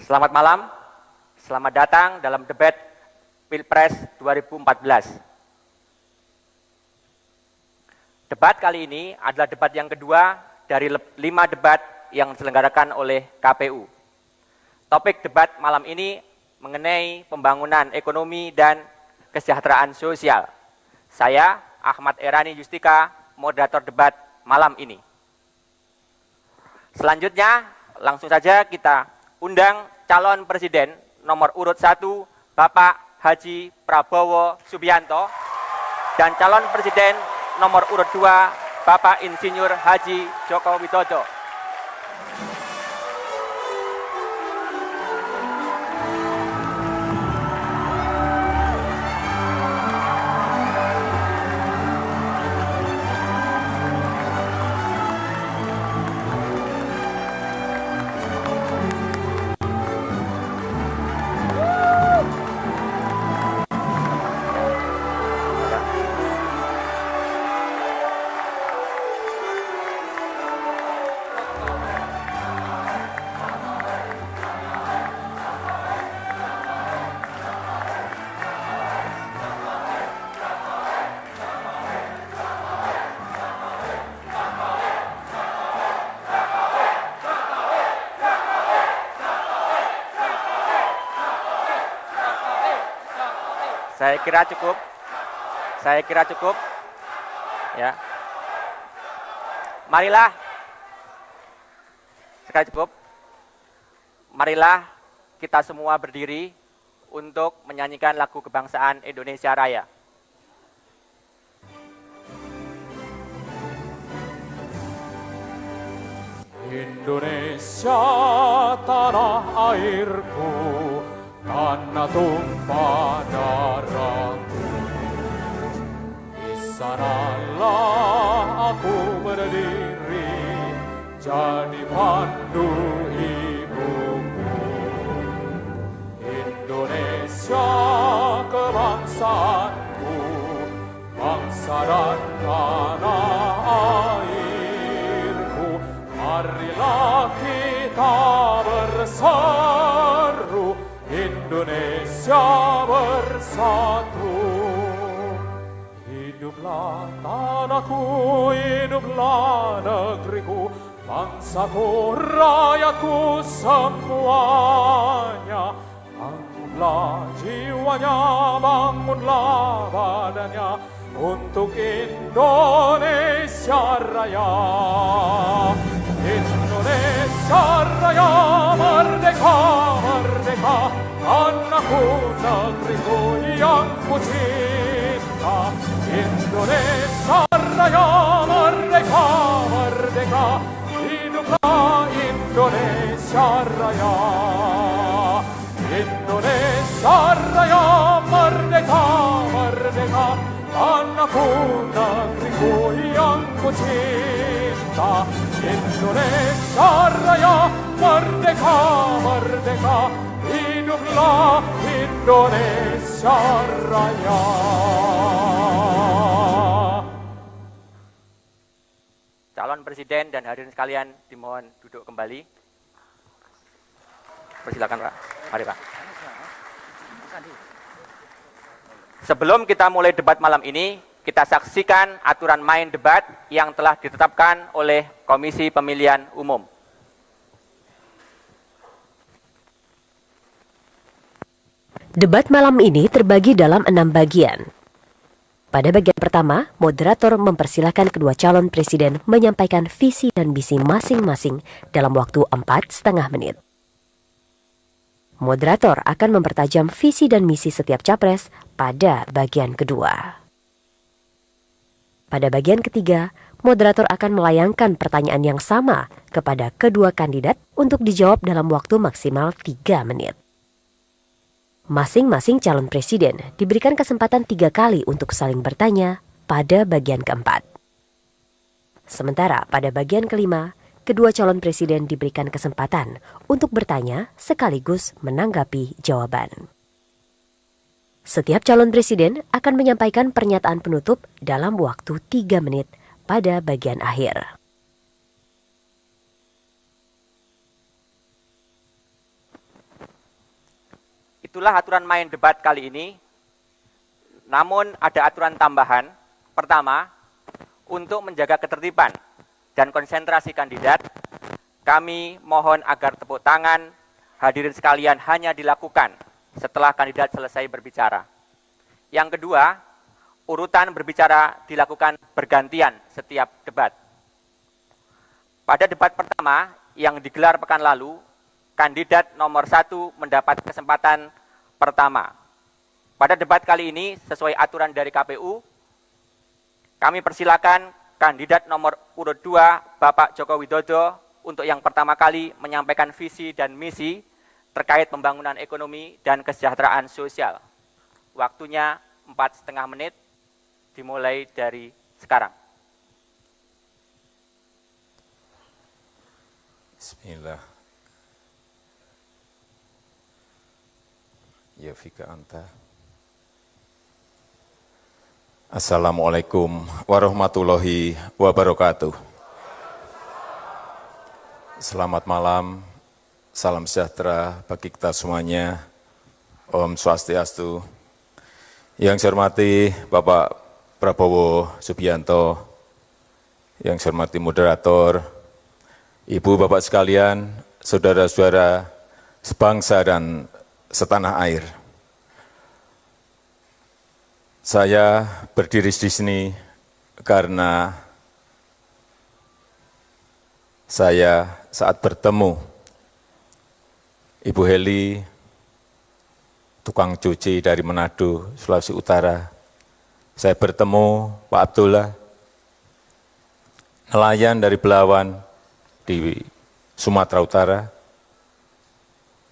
Selamat malam, selamat datang dalam debat Pilpres 2014. Debat kali ini adalah debat yang kedua dari 5 debat yang diselenggarakan oleh KPU. Topik debat malam ini mengenai pembangunan ekonomi dan kesejahteraan sosial. Saya, Ahmad Erani Justika, moderator debat malam ini. Selanjutnya, langsung saja kita undang calon presiden nomor urut 1, Bapak Haji Prabowo Subianto, dan calon presiden nomor urut 2, Bapak Insinyur Haji Joko Widodo. Saya kira cukup. Ya. Marilah kita semua berdiri untuk menyanyikan lagu kebangsaan Indonesia Raya. Indonesia tanah airku, tanah tumpah darahku. Di sanalah aku berdiri, jadi pandu ibuku. Indonesia kebangsaanku, bangsa dan tanah airku. Marilah kita berseru, Indonesia bersatu. Hiduplah tanahku, hiduplah negeriku, bangsaku, rakyatku semuanya. Bangunlah jiwanya, bangunlah badannya, untuk Indonesia Raya. Indonesia Raya, merdeka, merdeka, tanahku, negeriku yang ku cinta. Indonesia Raya, merdeka, merdeka, hiduplah Indonesia Raya. Indonesia Raya, merdeka, merdeka, tanahku, negeriku yang ku cinta. Indonesia Raya, merdeka, merdeka, hiduplah Indonesia Raya. Calon presiden dan hadirin sekalian dimohon duduk kembali. Persilakan Pak. Mari Pak. Sebelum kita mulai debat malam ini, kita saksikan aturan main debat yang telah ditetapkan oleh Komisi Pemilihan Umum. Debat malam ini terbagi dalam 6 bagian. Pada bagian pertama, moderator mempersilahkan kedua calon presiden menyampaikan visi dan misi masing-masing dalam waktu 4,5 menit. Moderator akan mempertajam visi dan misi setiap capres pada bagian kedua. Pada bagian ketiga, moderator akan melayangkan pertanyaan yang sama kepada kedua kandidat untuk dijawab dalam waktu maksimal 3 menit. Masing-masing calon presiden diberikan kesempatan 3 kali untuk saling bertanya pada bagian keempat. Sementara pada bagian kelima, kedua calon presiden diberikan kesempatan untuk bertanya sekaligus menanggapi jawaban. Setiap calon presiden akan menyampaikan pernyataan penutup dalam waktu 3 menit pada bagian akhir. Itulah aturan main debat kali ini. Namun ada aturan tambahan. Pertama, untuk menjaga ketertiban dan konsentrasi kandidat, kami mohon agar tepuk tangan hadirin sekalian hanya dilakukan setelah kandidat selesai berbicara. Yang kedua, urutan berbicara dilakukan bergantian setiap debat. Pada debat pertama yang digelar pekan lalu, kandidat nomor 1 mendapat kesempatan pertama. Pada debat kali ini, sesuai aturan dari KPU, kami persilakan kandidat nomor urut 2, Bapak Joko Widodo, untuk yang pertama kali menyampaikan visi dan misi terkait pembangunan ekonomi dan kesejahteraan sosial. Waktunya 4,5 menit, dimulai dari sekarang. Bismillah. Ya fika anta. Assalamualaikum warahmatullahi wabarakatuh. Selamat malam, salam sejahtera bagi kita semuanya. Om Swastiastu. Yang saya hormati Bapak Prabowo Subianto, yang saya hormati moderator, Ibu Bapak sekalian, saudara-saudara sebangsa dan setanah air. Saya berdiri di sini karena saya saat bertemu Ibu Heli, tukang cuci dari Manado, Sulawesi Utara. Saya bertemu Pak Abdullah, nelayan dari Belawan di Sumatera Utara.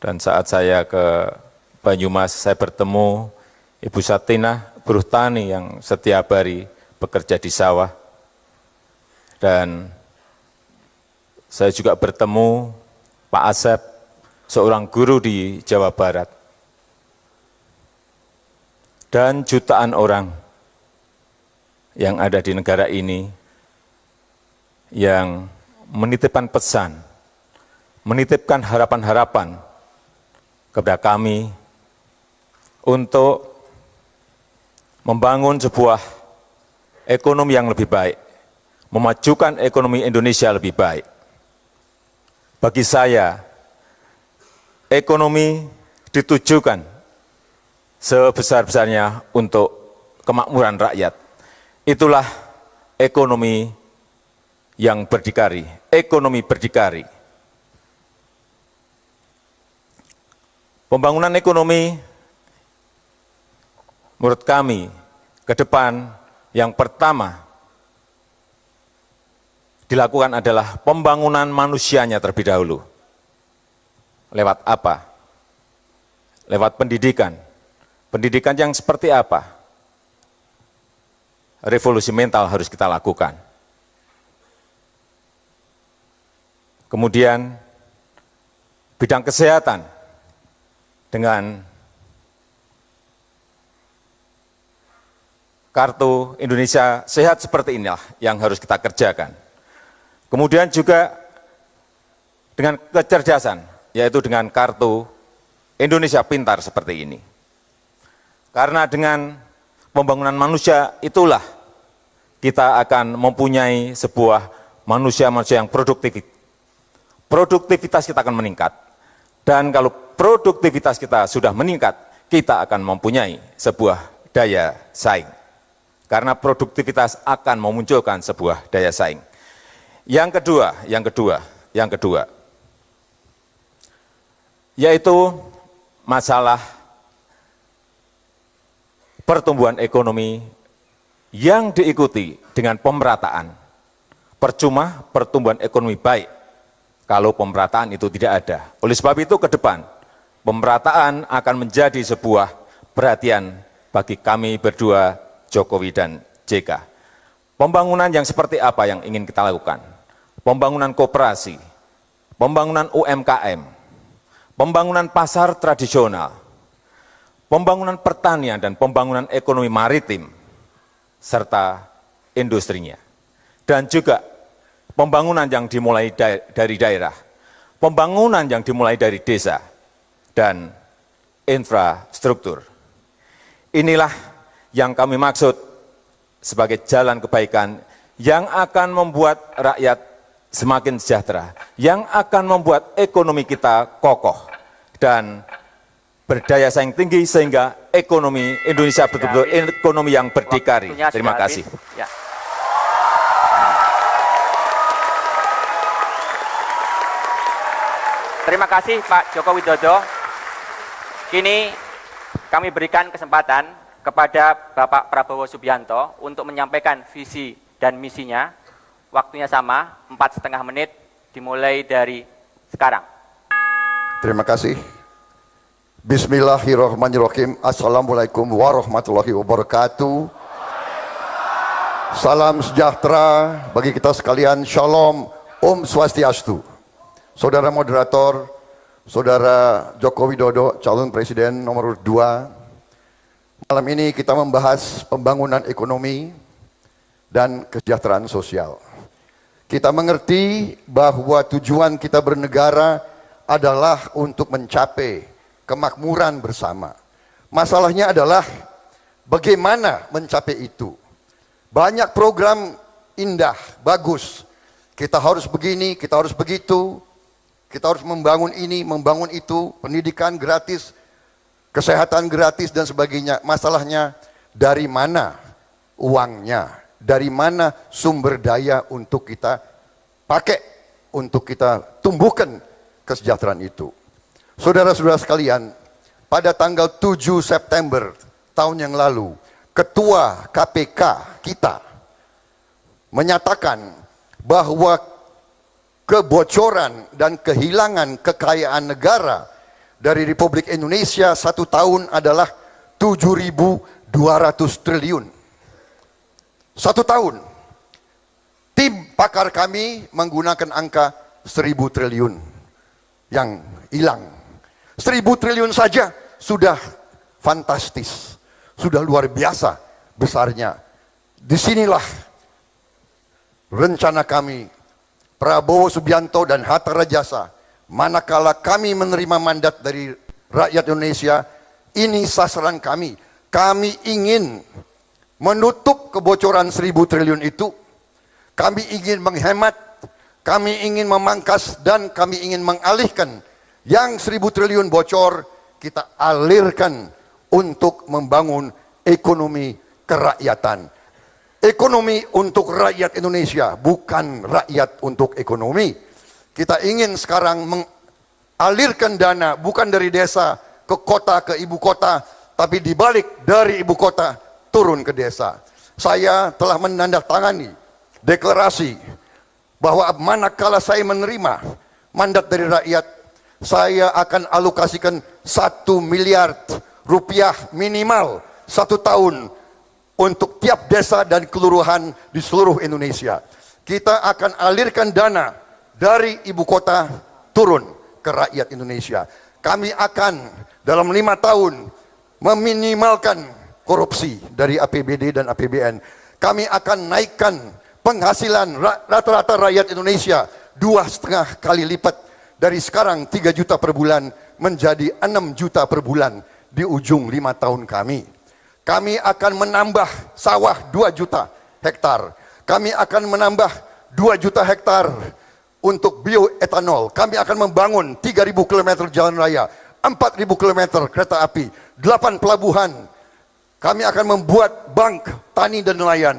Dan saat saya ke Banyumas, saya bertemu Ibu Satinah, buruh tani yang setiap hari bekerja di sawah. Dan saya juga bertemu Pak Asep, seorang guru di Jawa Barat. Dan jutaan orang yang ada di negara ini yang menitipkan pesan, menitipkan harapan-harapan kepada kami untuk membangun sebuah ekonomi yang lebih baik, memajukan ekonomi Indonesia lebih baik. Bagi saya, ekonomi ditujukan sebesar-besarnya untuk kemakmuran rakyat. Itulah ekonomi yang berdikari, ekonomi berdikari. Pembangunan ekonomi menurut kami ke depan yang pertama dilakukan adalah pembangunan manusianya terlebih dahulu. Lewat apa? Lewat pendidikan. Pendidikan yang seperti apa? Revolusi mental harus kita lakukan. Kemudian bidang kesehatan dengan Kartu Indonesia Sehat seperti inilah yang harus kita kerjakan. Kemudian juga dengan kecerdasan, yaitu dengan Kartu Indonesia Pintar seperti ini. Karena dengan pembangunan manusia itulah kita akan mempunyai sebuah manusia-manusia yang produktif. Produktivitas kita akan meningkat. Dan kalau produktivitas kita sudah meningkat, kita akan mempunyai sebuah daya saing. Karena produktivitas akan memunculkan sebuah daya saing. Yang kedua, yaitu masalah pertumbuhan ekonomi yang diikuti dengan pemerataan. Percuma pertumbuhan ekonomi baik kalau pemerataan itu tidak ada. Oleh sebab itu ke depan, pemerataan akan menjadi sebuah perhatian bagi kami berdua, Jokowi dan JK. Pembangunan yang seperti apa yang ingin kita lakukan? Pembangunan koperasi, pembangunan UMKM, pembangunan pasar tradisional, pembangunan pertanian dan pembangunan ekonomi maritim, serta industrinya. Dan juga pembangunan yang dimulai dari daerah, pembangunan yang dimulai dari desa, dan infrastruktur. Inilah yang kami maksud sebagai jalan kebaikan yang akan membuat rakyat semakin sejahtera, yang akan membuat ekonomi kita kokoh dan berdaya saing tinggi sehingga ekonomi Indonesia betul-betul ekonomi yang berdikari. Terima kasih. Ya. Terima kasih Pak Joko Widodo. Kini kami berikan kesempatan kepada Bapak Prabowo Subianto untuk menyampaikan visi dan misinya. Waktunya sama, 4,5 menit, dimulai dari sekarang. Terima kasih. Bismillahirrahmanirrahim. Assalamualaikum warahmatullahi wabarakatuh. Salam sejahtera bagi kita sekalian. Shalom, Om Swastiastu. Saudara moderator, Saudara Joko Widodo, calon presiden nomor 2. Malam ini kita membahas pembangunan ekonomi dan kesejahteraan sosial. Kita mengerti bahwa tujuan kita bernegara adalah untuk mencapai kemakmuran bersama. Masalahnya adalah bagaimana mencapai itu. Banyak program indah, bagus. Kita harus begini, kita harus begitu. Kita harus membangun ini, membangun itu, pendidikan gratis, kesehatan gratis dan sebagainya. Masalahnya dari mana uangnya, dari mana sumber daya untuk kita pakai, untuk kita tumbuhkan kesejahteraan itu. Saudara-saudara sekalian, pada tanggal 7 September tahun yang lalu, Ketua KPK kita menyatakan bahwa kebocoran dan kehilangan kekayaan negara dari Republik Indonesia 1 tahun adalah 7.200 triliun. 1 tahun. Tim pakar kami menggunakan angka 1.000 triliun yang hilang. 1.000 triliun saja sudah fantastis, sudah luar biasa besarnya. Disinilah rencana kami Prabowo Subianto dan Hatta Rajasa, manakala kami menerima mandat dari rakyat Indonesia, ini sasaran kami. Kami ingin menutup kebocoran 1.000 triliun itu. Kami ingin menghemat, kami ingin memangkas, dan kami ingin mengalihkan yang 1.000 triliun bocor, kita alirkan untuk membangun ekonomi kerakyatan. Ekonomi untuk rakyat Indonesia, bukan rakyat untuk ekonomi. Kita ingin sekarang mengalirkan dana bukan dari desa ke kota, ke ibu kota, tapi dibalik dari ibu kota turun ke desa. Saya telah menandatangani deklarasi bahwa manakala saya menerima mandat dari rakyat, saya akan alokasikan 1 miliar rupiah minimal 1 tahun untuk tiap desa dan kelurahan di seluruh Indonesia. Kita akan alirkan dana dari ibu kota turun ke rakyat Indonesia. Kami akan dalam 5 tahun meminimalkan korupsi dari APBD dan APBN. Kami akan naikkan penghasilan rata-rata rakyat Indonesia 2,5 kali lipat dari sekarang 3 juta per bulan menjadi 6 juta per bulan di ujung 5 tahun kami. Kami akan menambah sawah 2 juta hektar. Kami akan menambah 2 juta hektar untuk bioetanol. Kami akan membangun 3.000 km jalan raya, 4.000 km kereta api, 8 pelabuhan. Kami akan membuat bank tani dan nelayan,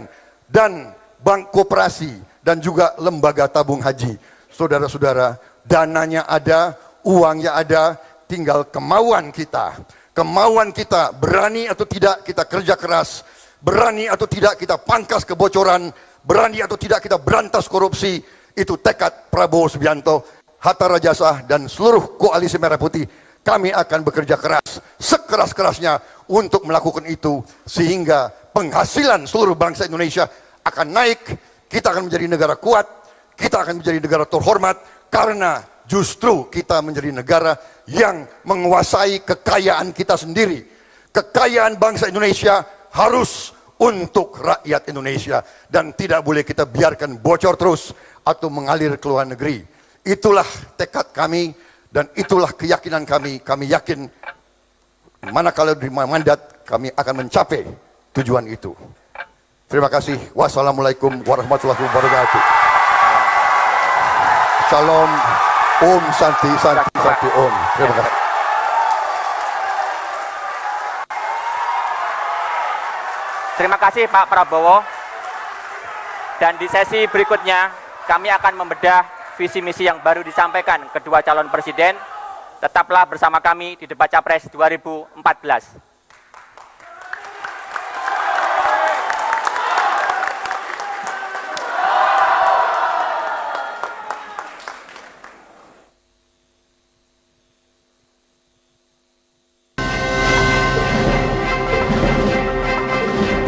dan bank koperasi, dan juga lembaga tabung haji. Saudara-saudara, dananya ada, uangnya ada, tinggal kemauan kita. Kemauan kita, berani atau tidak kita kerja keras, berani atau tidak kita pangkas kebocoran, berani atau tidak kita berantas korupsi. Itu tekad Prabowo Subianto, Hatta Rajasa, dan seluruh koalisi Merah Putih. Kami akan bekerja keras, sekeras-kerasnya untuk melakukan itu, sehingga penghasilan seluruh bangsa Indonesia akan naik. Kita akan menjadi negara kuat, kita akan menjadi negara terhormat, karena justru kita menjadi negara yang menguasai kekayaan kita sendiri. Kekayaan bangsa Indonesia harus untuk rakyat Indonesia, dan tidak boleh kita biarkan bocor terus atau mengalir ke luar negeri. Itulah tekad kami dan itulah keyakinan kami. Kami yakin manakala diterima mandat, kami akan mencapai tujuan itu. Terima kasih. Wassalamualaikum warahmatullahi wabarakatuh. Salam. Om Santi Santi Santi Om. Terima kasih. Terima kasih Pak Prabowo. Dan di sesi berikutnya kami akan membedah visi misi yang baru disampaikan kedua calon presiden. Tetaplah bersama kami di debat Capres 2014.